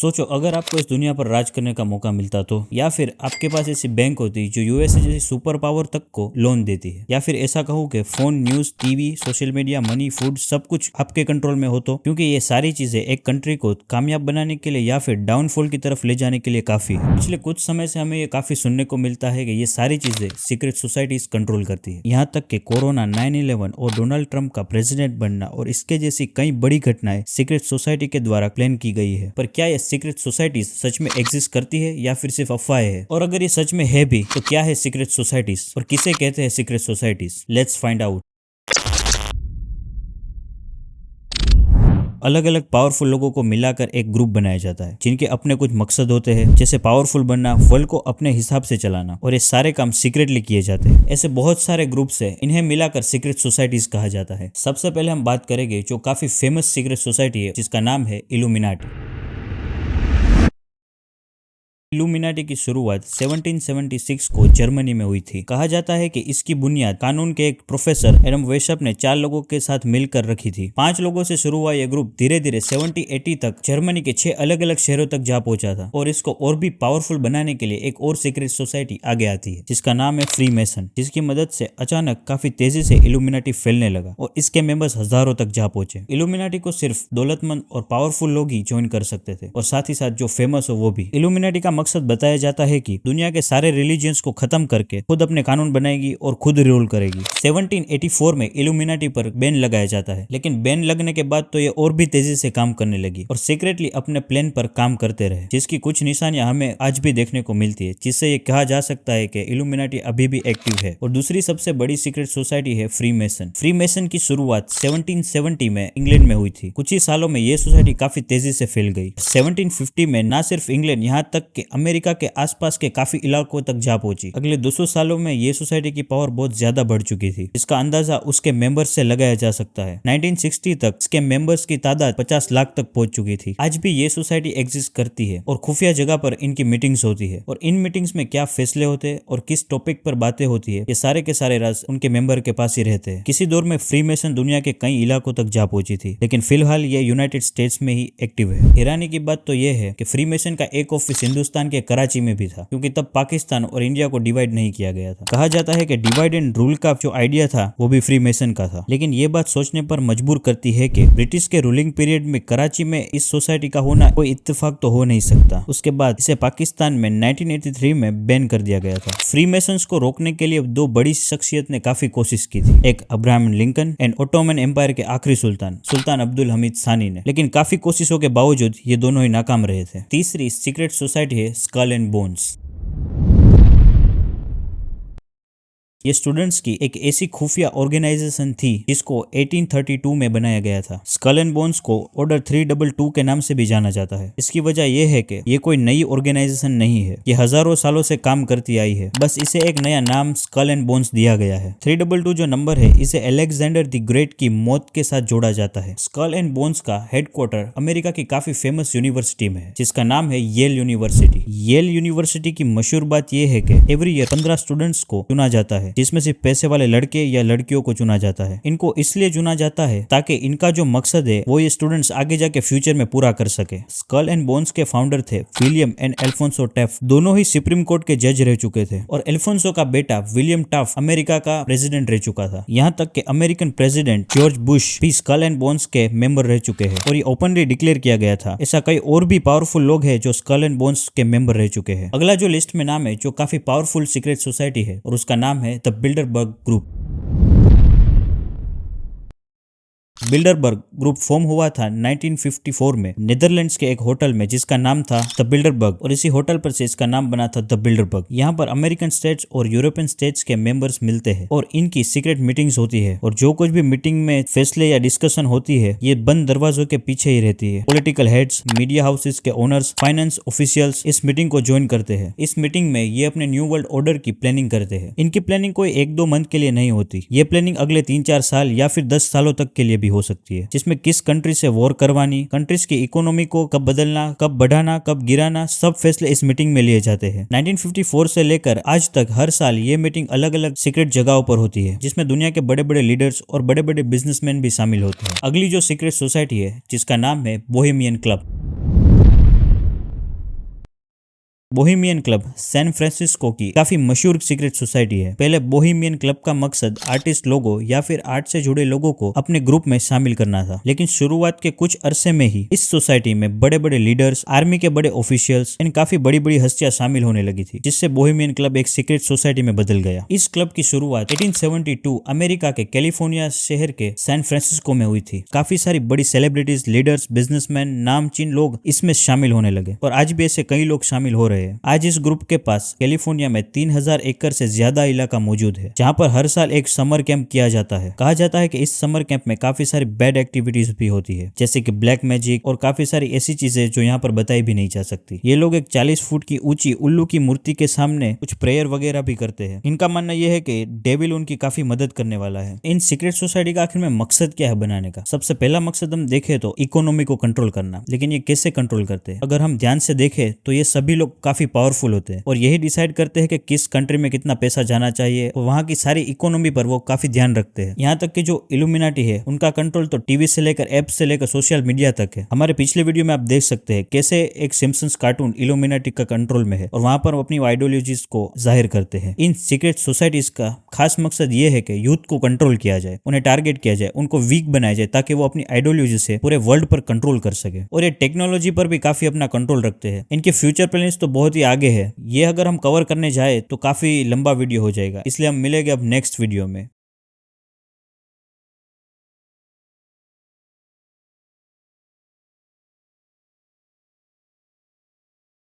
सोचो अगर आपको इस दुनिया पर राज करने का मौका मिलता तो, या फिर आपके पास ऐसी बैंक होती जो यूएसए जैसी सुपर पावर तक को लोन देती है, या फिर ऐसा कहूँ कि phone, news, TV, social media, money, food सब कुछ आपके कंट्रोल में हो तो, क्योंकि ये सारी चीजें एक कंट्री को कामयाब बनाने के लिए या फिर डाउनफॉल की तरफ ले जाने के लिए काफी है। पिछले कुछ समय से हमें ये काफी सुनने को मिलता है कि ये सारी चीजें सीक्रेट सोसाइटीज कंट्रोल करती है। यहाँ तक कि कोरोना, 9/11 और डोनाल्ड ट्रंप का प्रेसिडेंट बनना और इसके जैसी कई बड़ी घटनाएं सीक्रेट सोसाइटी के द्वारा प्लान की गई है। पर क्या ये सीक्रेट सोसाइटीज सच में एग्जिस्ट करती है या फिर सिर्फ अफवाह है? और अगर ये सच में है भी तो क्या है सीक्रेट सोसाइटीज और किसे कहते हैं secret societies? Let's find out. अलग अलग पावरफुल लोगों को मिलाकर एक ग्रुप बनाया जाता है जिनके अपने कुछ मकसद होते हैं, जैसे पावरफुल बनना, वर्ल्ड को अपने हिसाब से चलाना, और ये सारे काम सीक्रेटली किए जाते हैं। ऐसे बहुत सारे ग्रुप्स हैं, इन्हें मिलाकर सीक्रेट सोसाइटीज कहा जाता है। सबसे पहले हम बात करेंगे जो काफी फेमस सीक्रेट सोसाइटी है जिसका नाम है इल्यूमिनाटी। इल्यूमिनाटी की शुरुआत 1776 को जर्मनी में हुई थी। कहा जाता है कि इसकी बुनियाद कानून के एक प्रोफेसर एडम वेशप ने 4 लोगों के साथ मिलकर रखी थी। 5 लोगों से शुरू हुआ यह ग्रुप धीरे धीरे 70-80 तक जर्मनी के 6 अलग अलग शहरों तक जा पहुंचा था, और इसको और भी पावरफुल बनाने के लिए एक और सीक्रेट सोसाइटी आगे आती है जिसका नाम है फ्री मेसन, जिसकी मदद से अचानक काफी तेजी से इल्यूमिनाटी फैलने लगा और इसके मेंबर्स हजारों तक जा पहुंचे। इल्यूमिनाटी को सिर्फ दौलतमंद और पावरफुल लोग ही ज्वाइन कर सकते थे, और साथ ही साथ जो फेमस हो वो भी। इल्यूमिनाटी का मकसद बताया जाता है कि दुनिया के सारे रिलीजियंस को खत्म करके खुद अपने कानून बनाएगी और खुद रूल करेगी। 1784 में इल्यूमिनाटी पर बैन लगाया जाता है, लेकिन बैन लगने के बाद तो ये और भी तेजी से काम करने लगी और सीक्रेटली अपने प्लान पर काम करते रहे, जिसकी कुछ निशानियां हमें आज भी देखने को मिलती है, जिससे ये कहा जा सकता है कि इल्यूमिनाटी अभी भी एक्टिव है। और दूसरी सबसे बड़ी सीक्रेट सोसाइटी है फ्री मेसन। फ्री मेसन की शुरुआत 1770 में इंग्लैंड में हुई थी। कुछ ही सालों में ये सोसाइटी काफी तेजी से फैल गई। 1750 में न सिर्फ इंग्लैंड, यहाँ तक कि अमेरिका के आसपास के काफी इलाकों तक जा पहुंची। अगले 200 सालों में ये सोसाइटी की पावर बहुत ज्यादा बढ़ चुकी थी। इसका अंदाजा उसके मेंबर्स से लगाया जा सकता है। 1960 तक इसके मेंबर्स की तादाद 50 लाख तक पहुंच चुकी थी। आज भी ये सोसाइटी एग्जिस्ट करती है और खुफिया जगह पर इनकी मीटिंग्स होती है, और इन मीटिंग्स में क्या फैसले होते हैं और किस टॉपिक पर बातें होती है, ये सारे के सारे राज उनके मेंबर के पास ही रहते हैं। किसी दौर में फ्री मेसन दुनिया के कई इलाकों तक जा पहुंची थी, लेकिन फिलहाल ये यूनाइटेड स्टेट्स में ही एक्टिव है। हैरानी की बात तो यह है कि फ्री मेसन का एक ऑफिस हिंदुस्तान के कराची में भी था, क्योंकि तब पाकिस्तान और इंडिया को डिवाइड नहीं किया गया था। कहा जाता है कि डिवाइड एंड रूल का जो आइडिया था वो भी फ्री मेसन का था, लेकिन ये बात सोचने पर मजबूर करती है कि ब्रिटिश के रूलिंग पीरियड में कराची में इस सोसाइटी का होना कोई इत्तेफाक तो हो नहीं सकता। उसके बाद इसे पाकिस्तान में 1983 में बैन कर दिया गया था। फ्री मेसन्स को रोकने के लिए 2 बड़ी शख्सियत ने काफी कोशिश की थी, एक Abraham Lincoln and Ottoman Empire के आखिरी सुल्तान अब्दुल हमीद सानी ने, लेकिन काफी कोशिशों के बावजूद ये दोनों ही नाकाम रहे थे। तीसरी सीक्रेट सोसाइटी है स्कल एंड बोन्स। ये स्टूडेंट्स की एक ऐसी खुफिया ऑर्गेनाइजेशन थी जिसको 1832 में बनाया गया था। स्कल एंड बोन्स को ऑर्डर 322 के नाम से भी जाना जाता है। इसकी वजह यह है कि ये कोई नई ऑर्गेनाइजेशन नहीं है, ये हजारों सालों से काम करती आई है, बस इसे एक नया नाम स्कल एंड बोन्स दिया गया है। 322 जो नंबर है, इसे अलेक्जेंडर द ग्रेट की मौत के साथ जोड़ा जाता है। स्कल एंड बोन्स का हेडक्वार्टर अमेरिका की काफी फेमस यूनिवर्सिटी में है, जिसका नाम है येल यूनिवर्सिटी। येल यूनिवर्सिटी की मशहूर बात यह है कि एवरी ईयर 15 स्टूडेंट्स को चुना जाता है, जिसमें से पैसे वाले लड़के या लड़कियों को चुना जाता है। इनको इसलिए चुना जाता है ताकि इनका जो मकसद है वो ये स्टूडेंट्स आगे जाके फ्यूचर में पूरा कर सके। स्कल एंड बोन्स के फाउंडर थे विलियम एंड अल्फोंसो टैफ्ट। दोनों ही सुप्रीम कोर्ट के जज रह चुके थे, और अल्फोंसो का बेटा विलियम टैफ्ट अमेरिका का प्रेसिडेंट रह चुका था। यहाँ तक कि अमेरिकन प्रेसिडेंट जॉर्ज बुश भी स्कल एंड बोन्स के मेंबर रह चुके हैं, और ये ओपनली डिक्लेयर किया गया था। ऐसा कई और भी पावरफुल लोग हैं जो स्कल एंड बोन्स के मेंबर रह चुके हैं। अगला जो लिस्ट में नाम है जो काफी पावरफुल सीक्रेट सोसाइटी है, और उसका नाम है the Bilderberg group. Bilderberg group form हुआ था 1954 में नीदरलैंड्स के एक होटल में, जिसका नाम था द बिल्डरबर्ग, और इसी होटल पर से इसका नाम बना था द बिल्डरबर्ग। यहाँ पर अमेरिकन स्टेट्स और यूरोपियन स्टेट्स के मेंबर्स मिलते हैं और इनकी सीक्रेट मीटिंग्स होती है, और जो कुछ भी मीटिंग में फैसले या डिस्कशन होती है ये बंद दरवाजों के पीछे ही रहती है। पॉलिटिकल हेड्स, मीडिया हाउसेस के ओनर्स, फाइनेंस ऑफिशियल्स इस मीटिंग को ज्वाइन करते हैं। इस मीटिंग में ये अपने न्यू वर्ल्ड ऑर्डर की प्लानिंग करते हैं। इनकी प्लानिंग कोई 1-2 मंथ के लिए नहीं होती, ये प्लानिंग अगले 3-4 साल या फिर 10 सालों तक के लिए भी हो सकती है, जिसमें किस कंट्री से वॉर करवानी, कंट्रीज की इकोनॉमी को कब बदलना, कब बढ़ाना, कब गिराना, सब फैसले इस मीटिंग में लिए जाते हैं। 1954 से लेकर आज तक हर साल ये मीटिंग अलग अलग सीक्रेट जगहों पर होती है, जिसमें दुनिया के बड़े बड़े लीडर्स और बड़े बड़े बिजनेसमैन भी शामिल होते हैं। अगली जो सीक्रेट सोसाइटी है जिसका नाम है Bohemian Club. Bohemian Club San Francisco की काफी मशहूर सीक्रेट सोसाइटी है। पहले बोहेमियन क्लब का मकसद आर्टिस्ट लोगों या फिर आर्ट से जुड़े लोगों को अपने ग्रुप में शामिल करना था, लेकिन शुरुआत के कुछ अरसे में ही इस सोसाइटी में बड़े बड़े लीडर्स, आर्मी के बड़े ऑफिशियल्स एंड काफी बड़ी बड़ी हस्तियां शामिल होने लगी थी, जिससे बोहेमियन क्लब एक सीक्रेट सोसाइटी में बदल गया। इस क्लब की शुरुआत 1872 अमेरिका के कैलिफोर्निया शहर के सैन फ्रांसिस्को में हुई थी। काफी सारी बड़ी सेलिब्रिटीज, लीडर्स, बिजनेसमैन, नामचीन लोग इसमें शामिल होने लगे और आज भी ऐसे कई लोग शामिल हो रहे हैं। आज इस ग्रुप के पास कैलिफोर्निया में 3000 एकड़ से ज्यादा इलाका मौजूद है, जहां पर हर साल एक समर कैंप किया जाता है। कहा जाता है कि इस समर कैंप में काफी सारी बैड एक्टिविटीज भी होती है, जैसे कि ब्लैक मैजिक और काफी सारी ऐसी चीजें जो यहाँ पर बताई भी नहीं जा सकती। ये लोग एक 40 फुट की ऊंची उल्लू की मूर्ति के सामने कुछ प्रेयर वगैरह भी करते हैं। इनका मानना यह है कि डेविल उनकी काफी मदद करने वाला है। इन सीक्रेट सोसाइटी का आखिर में मकसद क्या है बनाने का? सबसे पहला मकसद हम देखें तो इकोनॉमी को कंट्रोल करना। लेकिन ये कैसे कंट्रोल करते हैं? अगर हम ध्यान से देखें तो ये सभी लोग काफी पावरफुल होते हैं और यही डिसाइड करते हैं कि किस कंट्री में कितना पैसा जाना चाहिए और वहां की सारी इकोनॉमी पर वो काफी ध्यान रखते हैं। यहाँ तक कि जो इल्यूमिनाटी है उनका कंट्रोल तो टीवी से लेकर ऐप से लेकर सोशल मीडिया तक है। हमारे पिछले वीडियो में आप देख सकते हैं कैसे एक सिम्पसन्स कार्टून इल्यूमिनाटी का कंट्रोल में है और वहां पर वो अपनी आइडियोलॉजीज को जाहिर करते हैं। इन सीक्रेट सोसाइटीज का खास मकसद ये है कि यूथ को कंट्रोल किया जाए, उन्हें टारगेट किया जाए, उनको वीक बनाया जाए ताकि वो अपनी आइडियोलॉजी से पूरे वर्ल्ड पर कंट्रोल कर सके। और ये टेक्नोलॉजी पर भी काफी अपना कंट्रोल रखते हैं। इनके फ्यूचर प्लान्स तो बहुत ही आगे है। ये अगर हम कवर करने जाए तो काफी लंबा वीडियो हो जाएगा, इसलिए हम मिलेंगे अब नेक्स्ट वीडियो में।